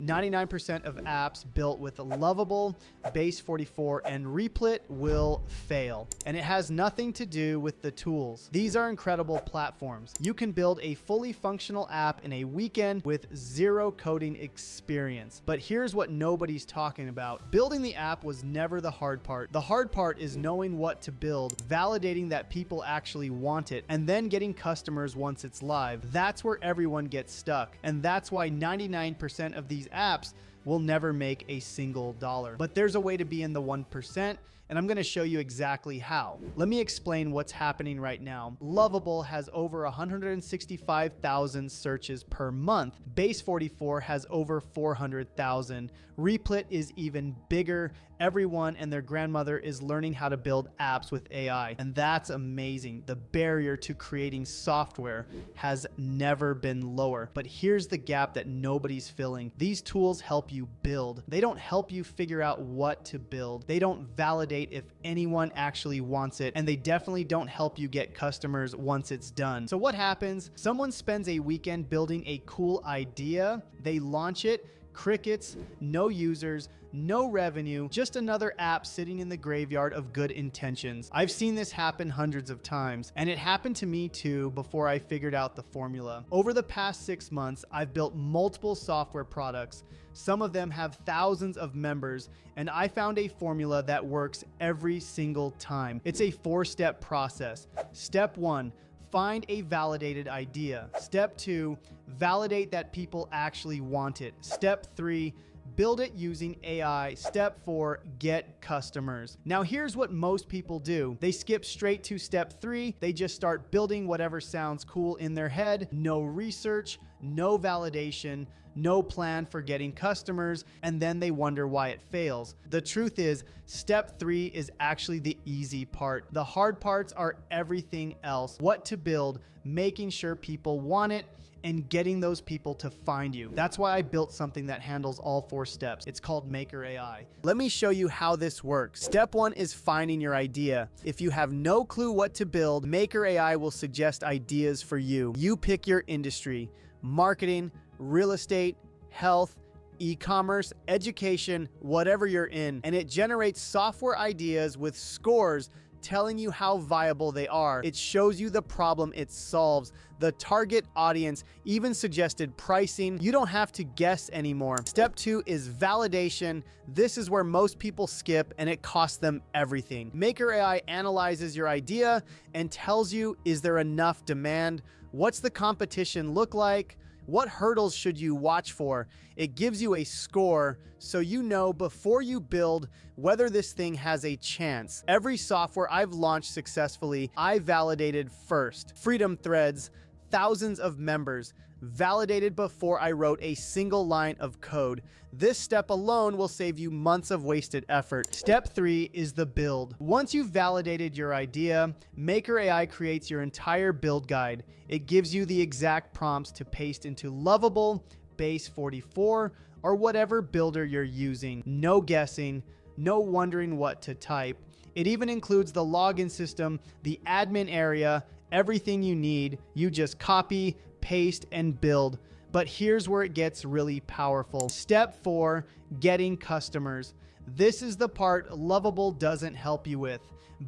99% of apps built with Lovable, Base 44, and Replit will fail. And it has nothing to do with the tools. These are incredible platforms. You can build a fully functional app in a weekend with zero coding experience. But here's what nobody's talking about. Building the app was never the hard part. The hard part is knowing what to build, validating that people actually want it, and then getting customers once it's live. That's where everyone gets stuck. And that's why 99% of these apps will never make a single dollar. But there's a way to be in the 1%, and I'm gonna show you exactly how. Let me explain what's happening right now. Lovable has over 165,000 searches per month. Base 44 has over 400,000. Replit is even bigger. Everyone and their grandmother is learning how to build apps with AI, and that's amazing. The barrier to creating software has never been lower. But here's the gap that nobody's filling. These tools help you build. They don't help you figure out what to build. They don't validate if anyone actually wants it, and they definitely don't help you get customers once it's done. So what happens? Someone spends a weekend building a cool idea, they launch it, crickets, no users, no revenue, just another app sitting in the graveyard of good intentions. I've seen this happen hundreds of times, and it happened to me too before I figured out the formula. Over the past 6 months, I've built multiple software products. Some of them have thousands of members, and I found a formula that works every single time. It's a 4-step process. Step 1, find a validated idea. Step 2, validate that people actually want it. Step 3, build it using AI. Step 4, get customers. Now here's what most people do. They skip straight to step 3. They just start building whatever sounds cool in their head. No research, no validation, no plan for getting customers, and then they wonder why it fails. The truth is, step 3 is actually the easy part. The hard parts are everything else. What to build, making sure people want it, and getting those people to find you. That's why I built something that handles all 4 steps. It's called Maker AI. Let me show you how this works. Step 1 is finding your idea. If you have no clue what to build, Maker AI will suggest ideas for you. You pick your industry: marketing, real estate, health, e-commerce, education, whatever you're in, and it generates software ideas with scores telling you how viable they are. It shows you the problem it solves, the target audience, even suggested pricing. You don't have to guess anymore. Step 2 is validation. This is where most people skip, and it costs them everything. Maker AI analyzes your idea and tells you, is there enough demand? What's the competition look like? What hurdles should you watch for? It gives you a score so you know before you build whether this thing has a chance. Every software I've launched successfully, I validated first. Freedom Threads, thousands of members, validated before I wrote a single line of code. This step alone will save you months of wasted effort. Step 3 is the build. Once you've validated your idea, Maker AI creates your entire build guide. It gives you the exact prompts to paste into Lovable, Base 44, or whatever builder you're using. No guessing, no wondering what to type. It even includes the login system, the admin area, everything you need. You just copy, paste, and build. But here's where it gets really powerful. Step 4, getting customers. This is the part Lovable doesn't help you with.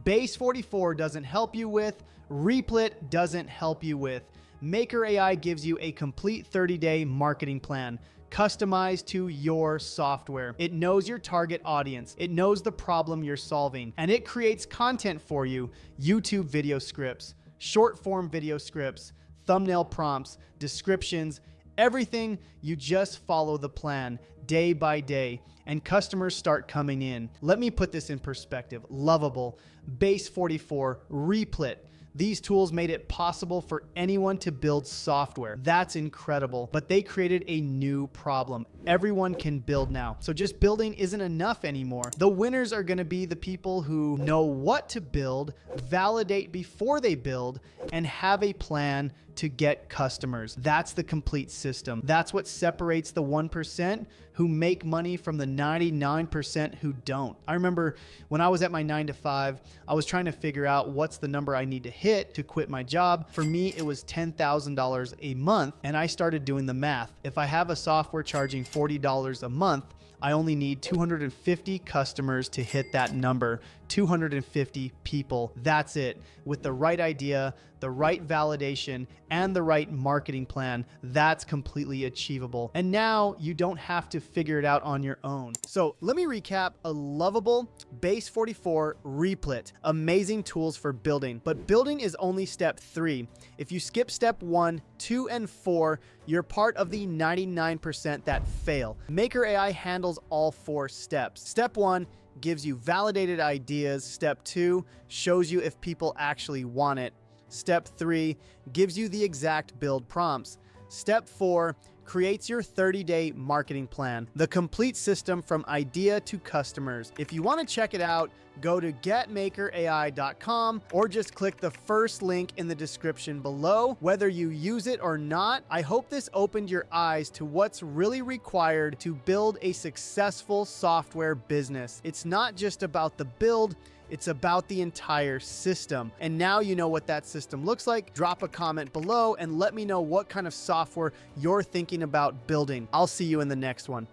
Base 44 doesn't help you with. Replit doesn't help you with. Maker AI gives you a complete 30-day marketing plan, customized to your software. It knows your target audience. It knows the problem you're solving, and it creates content for you. YouTube video scripts, short form video scripts, thumbnail prompts, descriptions, everything. You just follow the plan day by day, and customers start coming in. Let me put this in perspective. Lovable, Base 44, Replit. These tools made it possible for anyone to build software. That's incredible. But they created a new problem. Everyone can build now. So just building isn't enough anymore. The winners are going to be the people who know what to build, validate before they build, and have a plan to get customers. That's the complete system. That's what separates the 1% who make money from the 99% who don't. I remember when I was at my 9-to-5, I was trying to figure out what's the number I need to hit to quit my job. For me, it was $10,000 a month, and I started doing the math. If I have a software charging $40 a month, I only need 250 customers to hit that number. 250 people. That's it. With the right idea, the right validation, and the right marketing plan, that's completely achievable. And now you don't have to figure it out on your own. So let me recap a Lovable, Base 44, Replit. Amazing tools for building. But building is only step 3. If you skip step 1, 2, and 4, you're part of the 99% that fail. Maker AI handles all 4 steps. Step 1 gives you validated ideas. Step 2 shows you if people actually want it. Step 3 gives you the exact build prompts. Step 4 creates your 30-day marketing plan, the complete system from idea to customers. If you want to check it out, go to getmakerai.com or just click the first link in the description below. Whether you use it or not, I hope this opened your eyes to what's really required to build a successful software business. It's not just about the build, it's about the entire system. And now you know what that system looks like. Drop a comment below and let me know what kind of software you're thinking about building. I'll see you in the next one.